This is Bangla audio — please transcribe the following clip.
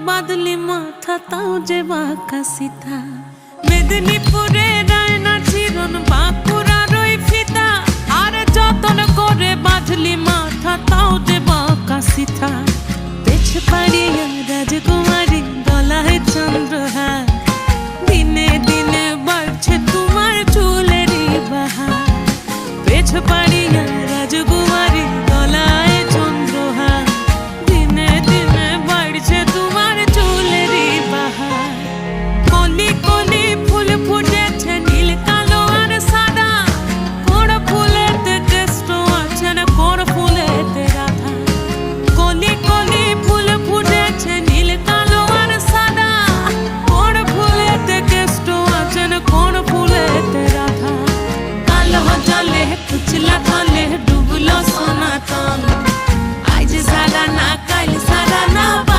বাদলি মাথা তাও যে বাঁকা সিথা মেদিনীপুরে রায়না চিরন বাঁকুড়ার ওই ফিতা আর যতন করে বাঁধলি মাথা তাও যে বাঁকা সিথা পেছ পাড়িয়া রাজগো